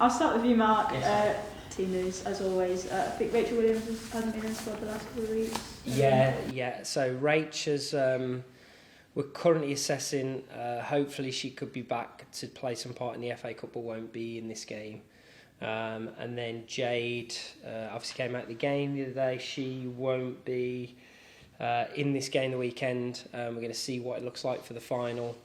I'll start with you, Mark. Yes. Team news, as always. I think Rachel Williams hasn't been in the squad the last couple of weeks. Yeah. So Rach has. We're currently assessing. Hopefully, she could be back to play some part in the FA Cup, but won't be in this game. And then Jade obviously came out of the game the other day. She won't be in this game the weekend. We're going to see what it looks like for the final.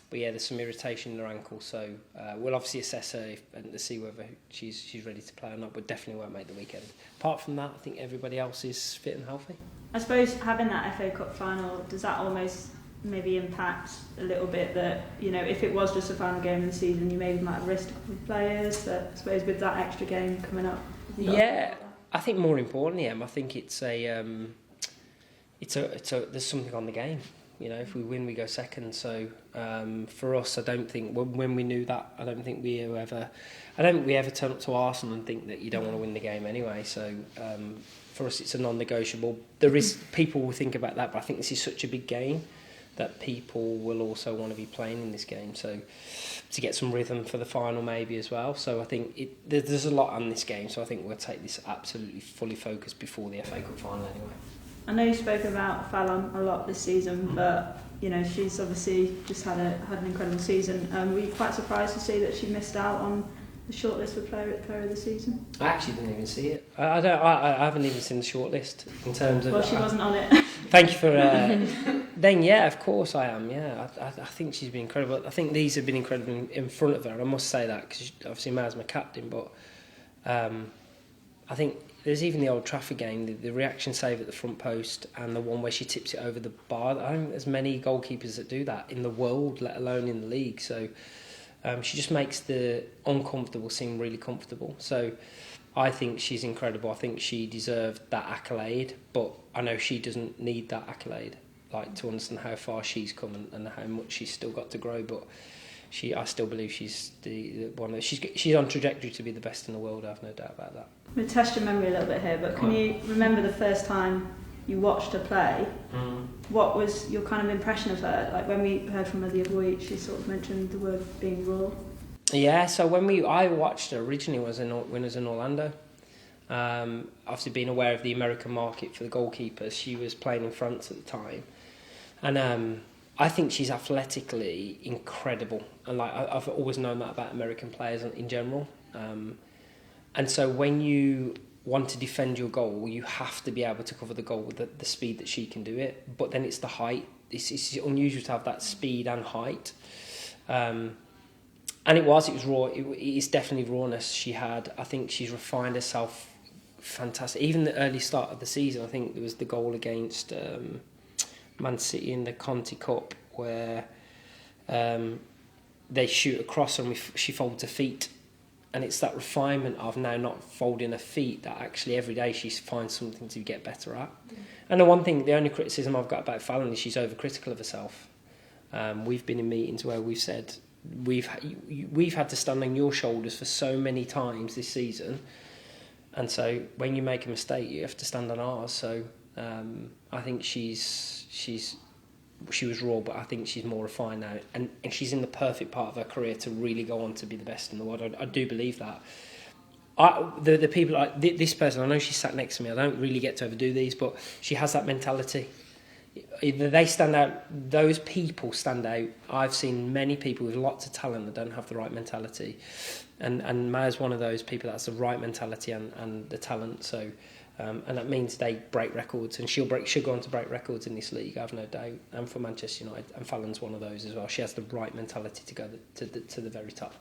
But yeah, there's some irritation in her ankle, so we'll obviously assess her and to see whether she's ready to play or not, but definitely won't make the weekend. Apart from that, I think everybody else is fit and healthy. I suppose having that FA Cup final, does that almost maybe impact a little bit that, you know, if it was just a final game of the season, you maybe might have risked a couple of players, but I suppose with that extra game coming up? Yeah, I think more importantly, I think it's there's something on the game. You know, if we win, we go second. So for us, I don't think when we knew that, I don't think we ever turn up to Arsenal and think that you don't want to win the game anyway. So for us, it's a non-negotiable. There is people will think about that, but I think this is such a big game that people will also want to be playing in this game. So to get some rhythm for the final maybe as well. So I think there's a lot on this game. So I think we'll take this absolutely fully focused before the FA Cup final anyway. I know you spoke about Fallon a lot this season, but you know she's obviously just had an incredible season. Were you quite surprised to see that she missed out on the shortlist for player of the season? I actually didn't even see it. I haven't even seen the shortlist in terms of. Well, she wasn't on it. Thank you for. Then yeah, of course I am. Yeah, I think she's been incredible. I think these have been incredible in front of her. I must say that because obviously Ma's my captain, but I think. There's even the Old Trafford game, the reaction save at the front post and the one where she tips it over the bar. I don't think there's many goalkeepers that do that in the world, let alone in the league. So she just makes the uncomfortable seem really comfortable. So I think she's incredible. I think she deserved that accolade, but I know she doesn't need that accolade, like to understand how far she's come and how much she's still got to grow. But I still believe she's the one. She's on trajectory to be the best in the world. I have no doubt about that. I'm going to test your memory a little bit here, but can you remember the first time you watched her play? What was your kind of impression of her? Like when we heard from her the other week, she sort of mentioned the word being raw. Yeah, so I watched her originally when I was in Orlando. Obviously being aware of the American market for the goalkeepers, she was playing in France at the time. And I think she's athletically incredible. And like I've always known that about American players in general. And so when you want to defend your goal, you have to be able to cover the goal with the speed that she can do it. But then it's the height. It's unusual to have that speed and height. And it was raw. It is definitely rawness she had. I think she's refined herself fantastic. Even the early start of the season, I think there was the goal against Man City in the Conti Cup where they shoot across and she folds her feet. And it's that refinement of now not folding her feet that actually every day she finds something to get better at. And the only criticism I've got about Fallon is she's overcritical of herself. We've been in meetings where we've said we've had to stand on your shoulders for so many times this season, and so when you make a mistake, you have to stand on ours. So I think she was raw, but I think she's more refined now, and she's in the perfect part of her career to really go on to be the best in the world. I do believe that. The people like this person, I know she sat next to me. I don't really get to overdo these, but she has that mentality. Either they stand out, those people stand out. I've seen many people with lots of talent that don't have the right mentality, and Ma's one of those people that has the right mentality and the talent. So. And that means they break records, and she'll go on to break records in this league, I've no doubt. And for Manchester United, and Fallon's one of those as well. She has the right mentality to go to the very top.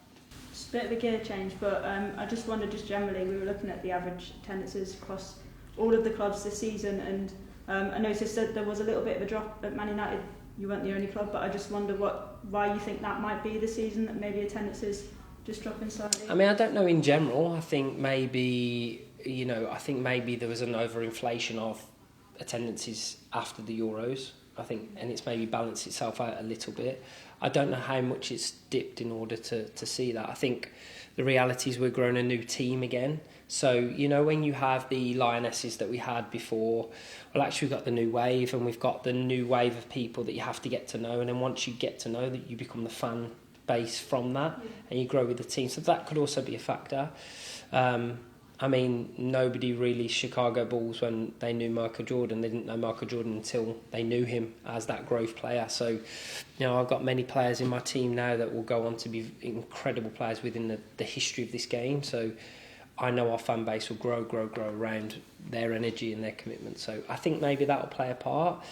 It's a bit of a gear change, but I just wondered, just generally, we were looking at the average attendances across all of the clubs this season, and I noticed that there was a little bit of a drop at Man United. You weren't the only club, but I just wonder why you think that might be this season, that maybe attendances just dropping slightly. I mean, I don't know in general. I think maybe there was an overinflation of attendances after the Euros. I think, and it's maybe balanced itself out a little bit. I don't know how much it's dipped in order to see that. I think the reality is we're growing a new team again. So, you know, when you have the Lionesses that we had before, well, actually we've got the new wave, and we've got the new wave of people that you have to get to know. And then once you get to know that, you become the fan base from that, and you grow with the team. So that could also be a factor. I mean, nobody really Chicago Bulls when they knew Michael Jordan. They didn't know Michael Jordan until they knew him as that growth player. So, you know, I've got many players in my team now that will go on to be incredible players within the history of this game. So I know our fan base will grow around their energy and their commitment. So I think maybe that will play a part.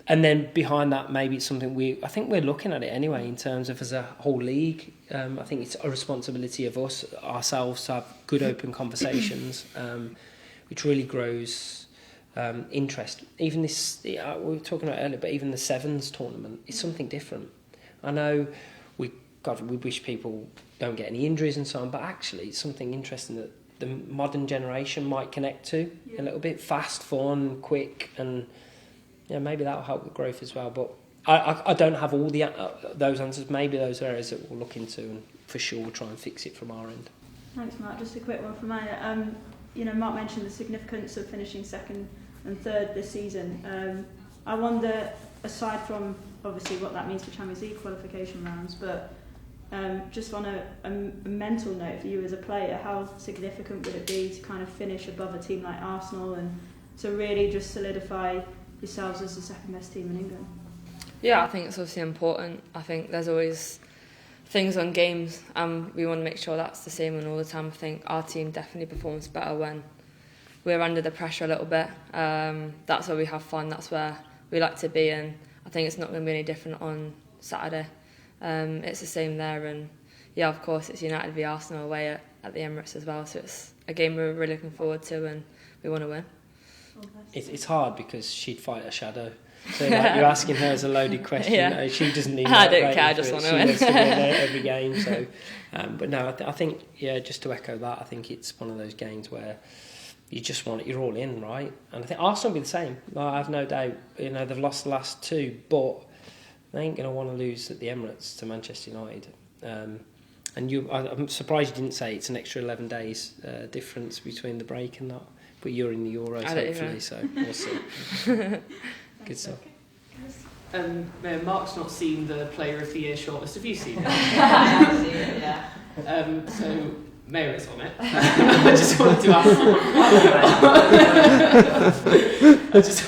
And then behind that, maybe it's something I think we're looking at it anyway in terms of as a whole league. I think it's a responsibility of ourselves to have good open conversations, which really grows interest. Even this, we were talking about earlier, but even the Sevens tournament is something different. I know we wish people don't get any injuries and so on, but actually it's something interesting that the modern generation might connect to a little bit. Fast, fun, quick, and yeah, maybe that will help with growth as well. But I don't have all those answers. Maybe those are areas that we'll look into, and for sure we'll try and fix it from our end. Thanks, Mark. Just a quick one from mine. Mark mentioned the significance of finishing second and third this season. I wonder, aside from obviously what that means for Champions League qualification rounds, but just on a mental note for you as a player, how significant would it be to kind of finish above a team like Arsenal and to really just solidify yourselves as the second best team in England? Yeah, I think it's obviously important. I think there's always things on games and we want to make sure that's the same on all the time. I think our team definitely performs better when we're under the pressure a little bit. That's where we have fun, that's where we like to be, and I think it's not going to be any different on Saturday. It's the same there, and yeah, of course it's United v Arsenal away at the Emirates as well, so it's a game we're really looking forward to and we want to win. It's hard because she'd fight a shadow. So like, you're asking her as a loaded question. Yeah. You know, she doesn't even. I don't care. I just want to win. She wants to win every game. So, but no, I think just to echo that, I think it's one of those games where you just want it. You're all in, right? And I think Arsenal will be the same. I have no doubt. You know, they've lost the last two, but they ain't going to want to lose at the Emirates to Manchester United. And I'm surprised you didn't say it's an extra 11 days difference between the break and that. But you're in the Euros, hopefully, so we'll see. Good stuff. Mark's not seen the Player of the Year shortlist. Have you seen it? I've seen it, yeah. So Mayor is on it. I just wanted to ask. It's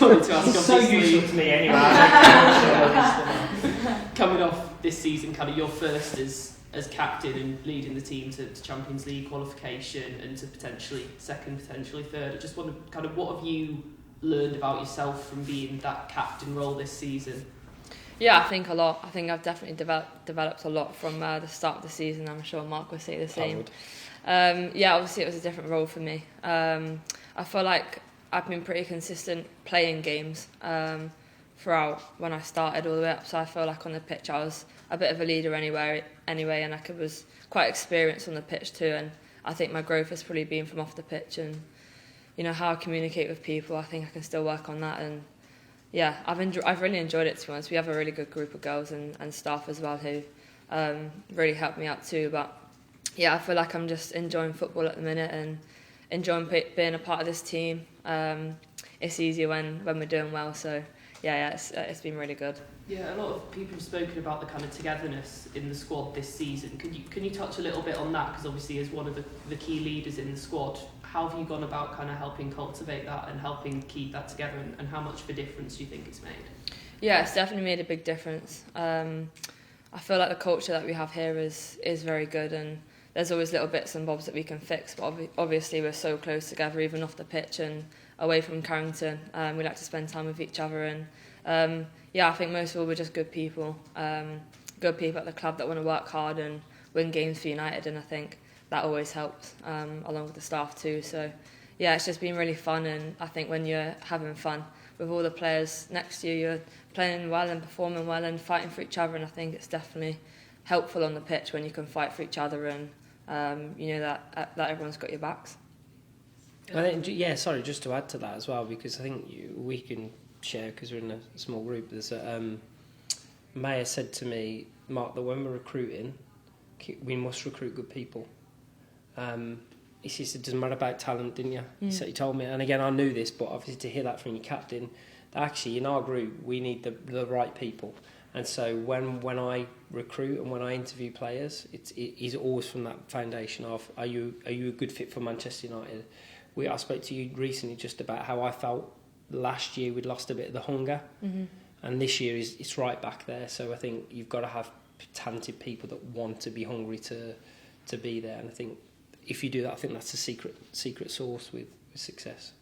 so useful to me anyway. Coming off this season, kind of your first as captain and leading the team to Champions League qualification and to potentially second, potentially third. I just wonder, kind of, what have you learned about yourself from being that captain role this season? Yeah, I think a lot. I think I've definitely developed a lot from the start of the season. I'm sure Marc will say the same. Obviously it was a different role for me. I feel like I've been pretty consistent playing games throughout when I started all the way up. So I feel like on the pitch I was a bit of a leader anyway, and I was quite experienced on the pitch too. And I think my growth has probably been from off the pitch, and you know how I communicate with people. I think I can still work on that, and yeah, I've really enjoyed it, to be honest. We have a really good group of girls and staff as well who really helped me out too. But yeah, I feel like I'm just enjoying football at the minute and enjoying being a part of this team. It's easier when we're doing well, so yeah, it's been really good. Yeah, a lot of people have spoken about the kind of togetherness in the squad this season. Can you touch a little bit on that? Because obviously, as one of the key leaders in the squad, how have you gone about kind of helping cultivate that and helping keep that together, and how much of a difference do you think it's made? Yeah, it's definitely made a big difference. I feel like the culture that we have here is very good, and there's always little bits and bobs that we can fix, but obviously we're so close together, even off the pitch and away from Carrington. We like to spend time with each other, and I think most of all we're just good people at the club that want to work hard and win games for United, and I think that always helps, along with the staff too. So yeah, it's just been really fun, and I think when you're having fun with all the players next to you, you're playing well and performing well and fighting for each other, and I think it's definitely helpful on the pitch when you can fight for each other and you know that everyone's got your backs. I think, just to add to that as well, because I think we can share, because we're in a small group. There's Maya said to me, Mark, that when we're recruiting, we must recruit good people. He said, it doesn't matter about talent, didn't you? So he told me, and again, I knew this, but obviously to hear that from your captain, that actually in our group we need the right people. And so when I recruit and when I interview players, it is always from that foundation of are you a good fit for Manchester United? I spoke to you recently just about how I felt last year we'd lost a bit of the hunger, and this year it's right back there. So I think you've got to have talented people that want to be hungry to be there, and I think if you do that, I think that's the secret sauce with success.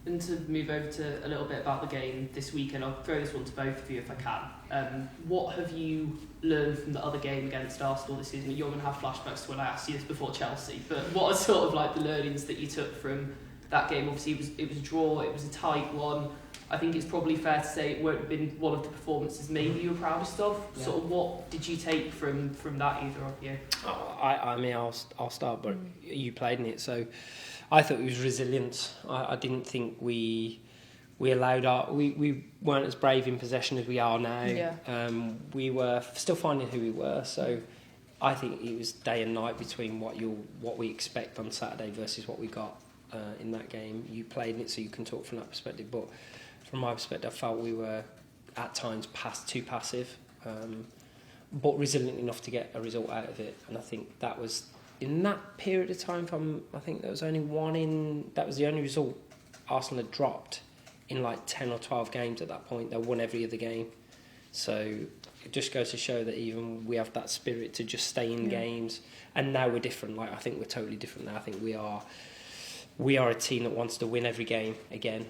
And to move over to a little bit about the game this weekend, I'll throw this one to both of you if I can. What have you learned from the other game against Arsenal this season? You're going to have flashbacks to when I asked you this before Chelsea, but what are sort of like the learnings that you took from that game? Obviously it was a draw, it was a tight one. I think it's probably fair to say it won't have been one of the performances maybe you were proudest of. Yeah. Sort of what did you take from that, either of you? I mean, I'll start, but you played in it, so I thought it was resilient. I didn't think we allowed we weren't as brave in possession as we are now. Yeah. We were still finding who we were, so I think it was day and night between what we expect on Saturday versus what we got in that game. You played in it, so you can talk from that perspective, but from my perspective, I felt we were at times too passive, but resilient enough to get a result out of it. And I think that was, in that period of time, I think there was only that was the only result Arsenal had dropped in like 10 or 12 games at that point. They won every other game. So it just goes to show that even we have that spirit to just stay in games. And now we're different. Like, I think we're totally different now. I think we are a team that wants to win every game again.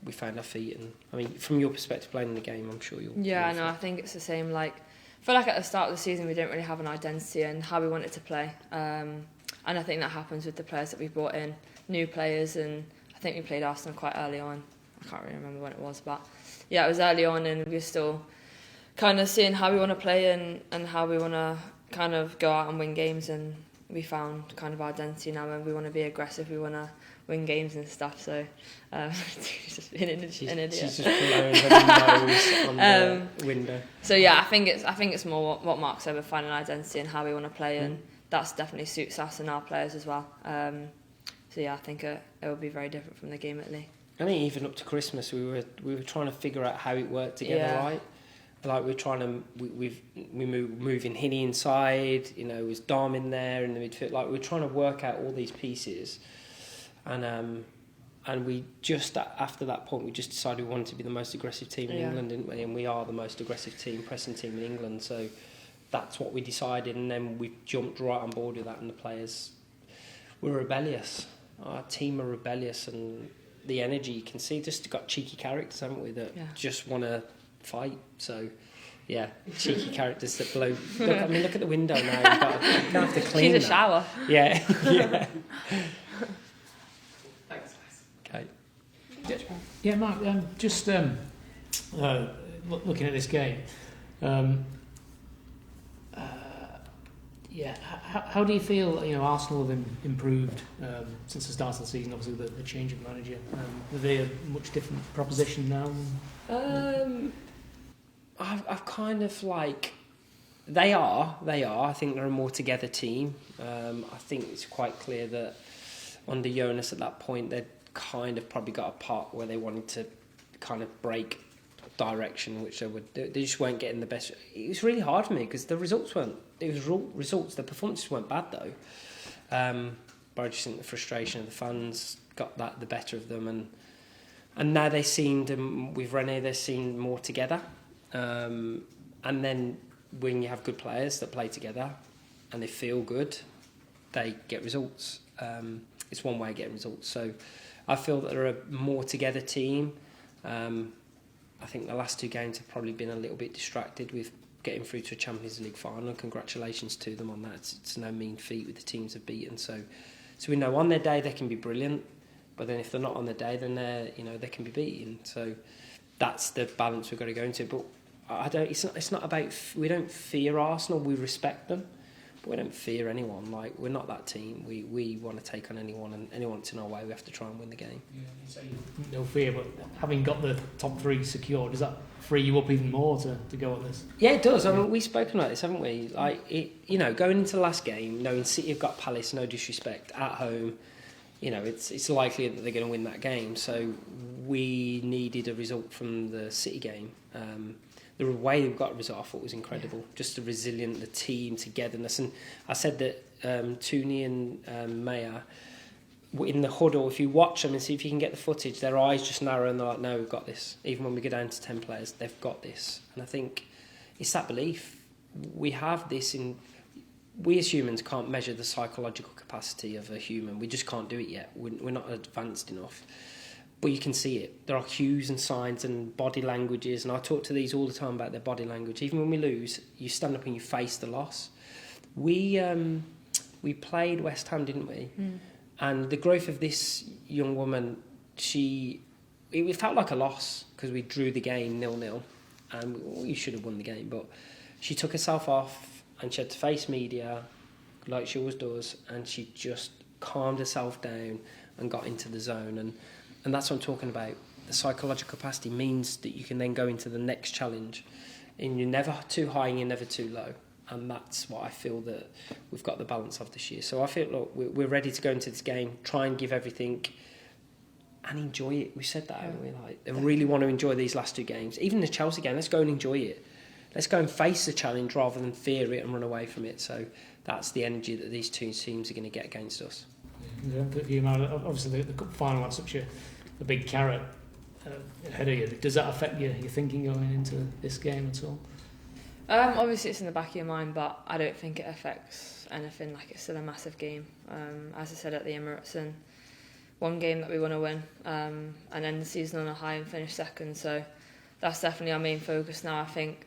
We found our feet, and I mean, from your perspective, playing the game, I'm sure you'll. Yeah, no, I think it's the same. Like, I feel like at the start of the season, we didn't really have an identity and how we wanted to play, and I think that happens with the players that we brought in, new players, and I think we played Arsenal quite early on. I can't really remember when it was, but yeah, it was early on, and we were still kind of seeing how we want to play and how we want to kind of go out and win games, and we found kind of our identity now, and we want to be aggressive, we want to win games and stuff. So she's just being an idiot. She's just blowing her nose on the window. So yeah, I think it's more what Marc said, with finding an identity and how we want to play, and that's definitely suits us and our players as well. So yeah, I think it will be very different from the game at Lee. I think even up to Christmas, we were trying to figure out how it worked together, right? Like we're trying to we moving Hinnie inside, was Dom in there in the midfield. Like we're trying to work out all these pieces, and we just after that point we just decided we wanted to be the most aggressive team in England, didn't we? And we are the most aggressive pressing team in England. So that's what we decided, and then we jumped right on board with that. And the players were rebellious. Our team are rebellious, and the energy you can see. Just got cheeky characters, haven't we? That just want to fight. So yeah, cheeky characters that blow. Look at the window now. You're going to have to clean. She's a shower. Yeah. Thanks, guys. Okay. Yeah, Marc. Just looking at this game. How do you feel? Arsenal have improved since the start of the season. Obviously, the change of manager. Are they a much different proposition now? I've kind of like they are. I think they're a more together team. I think it's quite clear that under Jonas at that point they'd kind of probably got a part where they wanted to kind of break direction, which they just weren't getting the best. It was really hard for me because the results weren't. It was results. The performances weren't bad though, but I just think the frustration of the fans got the better of them, and now they seemed with René they seemed more together, and then when you have good players that play together and they feel good, they get results. It's one way of getting results. So I feel that they're a more together team. I think the last two games have probably been a little bit distracted with getting through to a Champions League final. Congratulations to them on that. It's no mean feat with the teams they've beaten. So we know on their day they can be brilliant, but then if they're not on their day, then they can be beaten. So that's the balance we've got to go into. But it's not about, we don't fear Arsenal. We respect them, but we don't fear anyone. Like, we're not that team. We want to take on anyone, and anyone's in our way, we have to try and win the game. Yeah, you say no fear, but having got the top three secured, does that free you up even more to go at this? Yeah, it does. I mean, we've spoken about this, haven't we? Like, going into the last game, knowing City have got Palace, no disrespect, at home, it's likely that they're going to win that game. So we needed a result from the City game. the way we got a result, I thought was incredible. Just the resilient, the team, togetherness. And I said that Tooney and Maya, in the huddle, if you watch them and see if you can get the footage, their eyes just narrow and they're like, no, we've got this. Even when we go down to 10 players, they've got this. And I think it's that belief. We have this in... We as humans can't measure the psychological capacity of a human. We just can't do it yet. We're not advanced enough. But you can see it. There are cues and signs and body languages. And I talk to these all the time about their body language. Even when we lose, you stand up and you face the loss. We played West Ham, didn't we? Mm. And the growth of this young woman, it felt like a loss because we drew the game 0-0 and we should have won the game. But she took herself off and she had to face media like she always does, and she just calmed herself down and got into the zone. And that's what I'm talking about. The psychological capacity means that you can then go into the next challenge and you're never too high and you're never too low. And that's what I feel that we've got the balance of this year. So I feel, look, we're ready to go into this game, try and give everything and enjoy it. We said that, haven't we? Like, I really want to enjoy these last two games. Even the Chelsea game, let's go and enjoy it. Let's go and face the challenge rather than fear it and run away from it. So that's the energy that these two teams are going to get against us. Yeah, obviously, the cup final had such a big carrot ahead of you. Does that affect your thinking going into this game at all? Obviously it's in the back of your mind, but I don't think it affects anything. Like, it's still a massive game. As I said at the Emirates, and one game that we want to win, and end the season on a high and finish second. So that's definitely our main focus now. I think,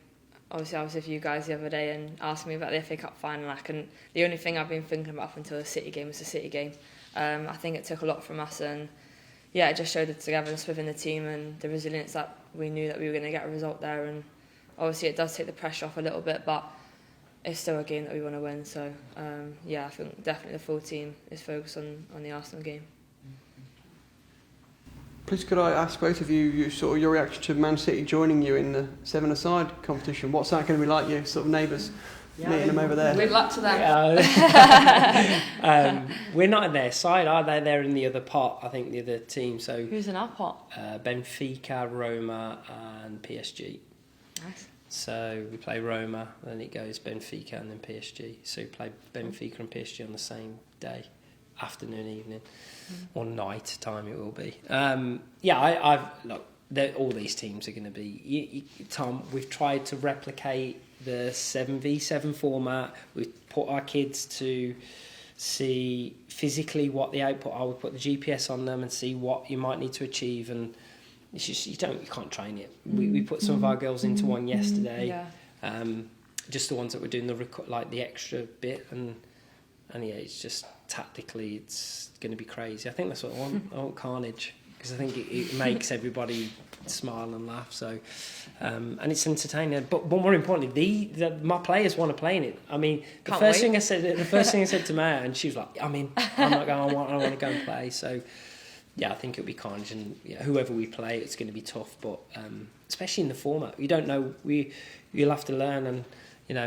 obviously I was with you guys the other day and asked me about the FA Cup final. The only thing I've been thinking about up until the City game was the City game. I think it took a lot from us, and yeah, it just showed the togetherness within the team and the resilience that we knew that we were going to get a result there. And obviously it does take the pressure off a little bit, but it's still a game that we want to win. So yeah, I think definitely the full team is focused on the Arsenal game. Please could I ask both of you sort of your reaction to Man City joining you in the 7-a-side competition? What's that going to be like, you sort of neighbours meeting them over there? Good luck to them. We're not in their side, are they? They're in the other pot, I think, the other team. So who's in our pot? Benfica, Roma and PSG. Nice. So we play Roma, then it goes Benfica and then PSG. So we play Benfica and PSG on the same day, afternoon, evening, or night time it will be. Look, all these teams are going to be. Tom, we've tried to replicate the 7v7 format. We've put our kids to see physically what the output are. We put the GPS on them and see what you might need to achieve, and it's just you can't train it. We put some of our girls into one yesterday, just the ones that were doing the extra bit, and yeah, it's just tactically it's going to be crazy. I think that's what I want. I want carnage because I think it makes everybody smile and laugh. So and it's entertaining. But more importantly, my players want to play in it. I mean, the first thing I said to Maya, and she was like, I'm not going. I want to go and play. So yeah, I think it'll be carnage, and whoever we play, it's going to be tough. But especially in the format, you don't know. You'll have to learn. And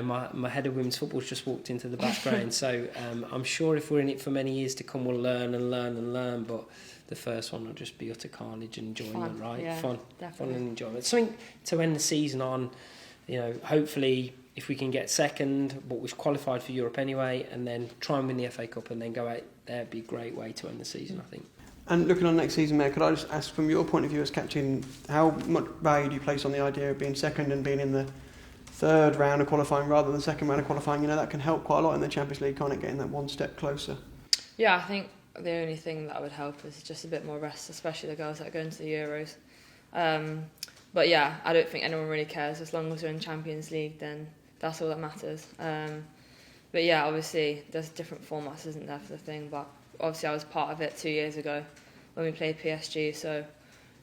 my head of women's football's just walked into the background. So I'm sure if we're in it for many years to come, we'll learn and learn and learn. But the first one will just be utter carnage and enjoyment, right? Yeah, fun definitely. And enjoyment. Something to end the season on. Hopefully, if we can get second, but we've qualified for Europe anyway, and then try and win the FA Cup and then go out there, would be a great way to end the season, I think. And looking on next season, Mayor, could I just ask, from your point of view as captain, how much value do you place on the idea of being second and being in the third round of qualifying rather than the second round of qualifying? That can help quite a lot in the Champions League, can't it, getting that one step closer? Yeah, I think the only thing that would help is just a bit more rest, especially the girls that go into the Euros. But yeah, I don't think anyone really cares. As long as we're in Champions League, then that's all that matters. But yeah, obviously there's different formats, isn't there, for the thing, but obviously I was part of it 2 years ago when we played PSG, so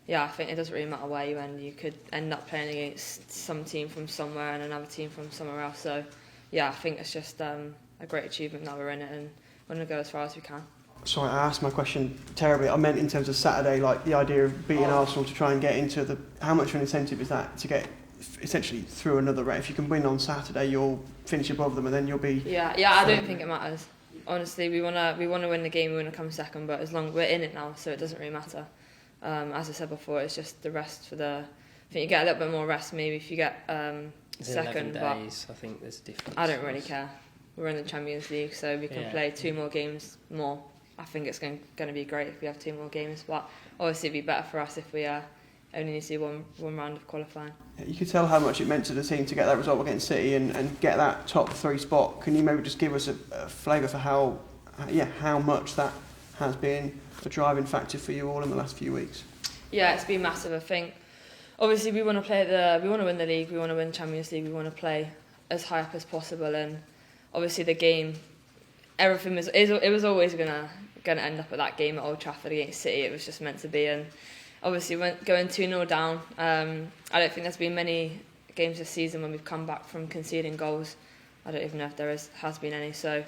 yeah, I think it doesn't really matter where you end. You could end up playing against some team from somewhere and another team from somewhere else. So yeah, I think it's just a great achievement that we're in it and we're going to go as far as we can. Sorry, I asked my question terribly. I meant in terms of Saturday, like the idea of beating Arsenal to try and get into how much of an incentive is that to get essentially through another round? If you can win on Saturday, you'll finish above them and then you'll be... Yeah, I don't think it matters. Honestly, we want to win the game, we want to come second, but as long we're in it now, so it doesn't really matter. As I said before, it's just the rest for the I think you get a little bit more rest maybe if you get second. 11 days, I think there's a difference. I don't really care. We're in the Champions League, so we can play 2 more games more. I think it's going to be great if we have 2 more games, but obviously it'd be better for us if we only need to do one round of qualifying. Yeah, you could tell how much it meant to the team to get that result against City and get that top 3 spot. Can you maybe just give us a flavour for how much that has been a driving factor for you all in the last few weeks? Yeah, it's been massive. I think obviously we want to win the league, we want to win Champions League, we want to play as high up as possible, and obviously the game, everything was always gonna end up at that game at Old Trafford against City. It was just meant to be, and obviously going 2-0 down. I don't think there's been many games this season when we've come back from conceding goals. I don't even know if there has been any. So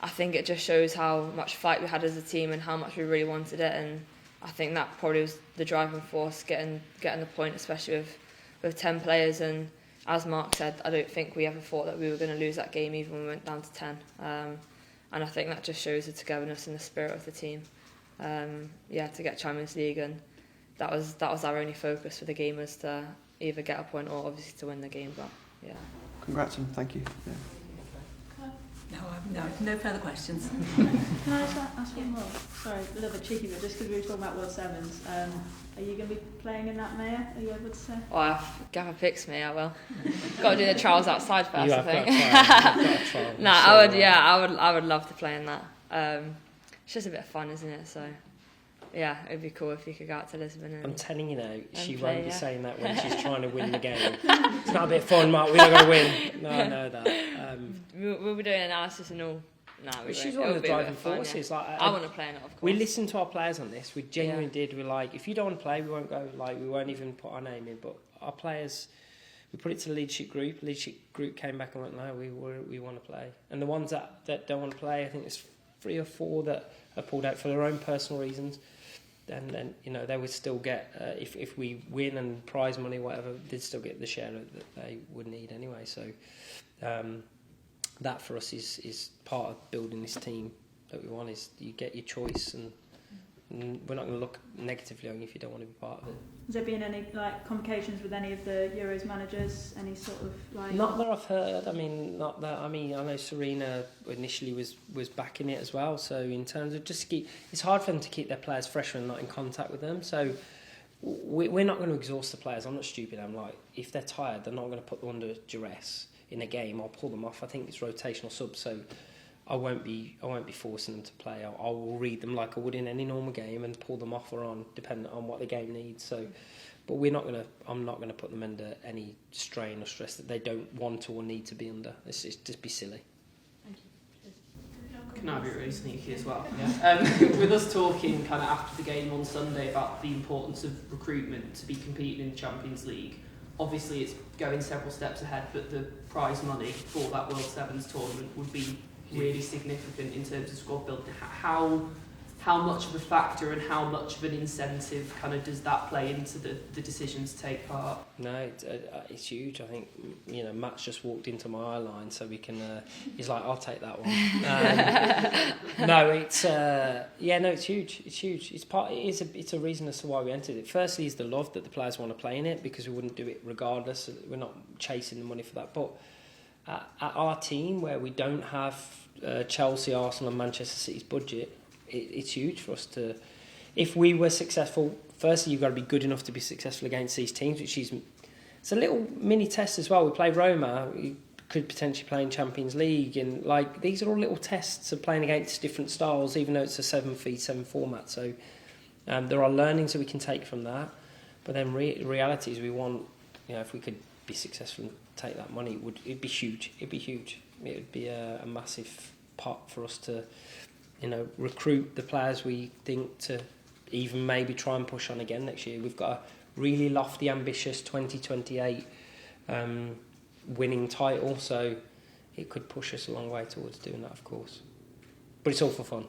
I think it just shows how much fight we had as a team and how much we really wanted it. And I think that probably was the driving force, getting the point, especially with 10 players. And as Marc said, I don't think we ever thought that we were going to lose that game even when we went down to 10. And I think that just shows the togetherness and the spirit of the team. To get Champions League, and that was our only focus for the game, was to either get a point or obviously to win the game. But yeah. Congrats and thank you. Yeah. No further questions. Can I just ask one more? Sorry, a little bit cheeky, but just because we were talking about World Sevens, are you going to be playing in that, Maya? Are you able to say? Well, if Gaffer picks me, I will. Got to do the trials outside first, You I have think. got a trial. No, I would love to play in that. It's just a bit of fun, isn't it? So, yeah, it'd be cool if you could go out to Lisbon. And I'm telling you now, she play, won't be saying that when she's trying to win the game. It's not a bit of fun, Mark. We're not going to win. No, I know that. We'll be doing analysis and all. No, we she's won't. one of the It'll be a driving bit of fun, forces. yeah. Like, I want to play in it, of course. we listened to our players on this. We genuinely did. We're like, if you don't want to play, we won't go. Like, we won't even put our name in. But our players, we put it to the leadership group. The leadership group came back and went, no, we want to play. And the ones that don't want to play, I think there's 3 or 4 that are pulled out for their own personal reasons. Then they would still get if we win and prize money, whatever, they'd still get the share that they would need anyway. So that for us is part of building this team that we want. Is you get your choice, and we're not going to look negatively on you if you don't want to be part of it. Has there been any complications with any of the Euros managers? Any sort of Not that I've heard. I know Serena initially was backing it as well. So in terms of it's hard for them to keep their players fresh when not in contact with them. So we're not going to exhaust the players. I'm not stupid. I'm like, if they're tired, they're not going to put them under duress in a game. I'll pull them off. I think it's rotational subs, so I won't be forcing them to play. I will read them like I would in any normal game and pull them off or on, depending on what the game needs. So, but I'm not gonna put them under any strain or stress that they don't want to or need to be under. It's just be silly. Thank you. Can I be really sneaky as well? Yeah. With us talking kind of after the game on Sunday about the importance of recruitment to be competing in the Champions League. Obviously, it's going several steps ahead, but the prize money for that World Sevens tournament would be really significant in terms of squad building. How much of a factor and how much of an incentive kind of does that play into the decision to take part? No, it's huge. I think Matt's just walked into my eye line, so we can. He's like, I'll take that one. It's huge. It's huge. It's a reason as to why we entered it. Firstly, is the love that the players want to play in it, because we wouldn't do it regardless. We're not chasing the money for that. But at our team, where we don't have Chelsea, Arsenal, and Manchester City's budget, it's huge for us to. If we were successful, firstly, you've got to be good enough to be successful against these teams, it's a little mini test as well. We play Roma, we could potentially play in Champions League, and these are all little tests of playing against different styles, even though it's a 7-v7 format. So there are learnings that we can take from that. But then reality is we want, if we could be successful and take that money, it'd be huge. It would be a massive pot for us to, recruit the players we think to even maybe try and push on again next year. We've got a really lofty, ambitious 2028 winning title, so it could push us a long way towards doing that, of course. But it's all for fun.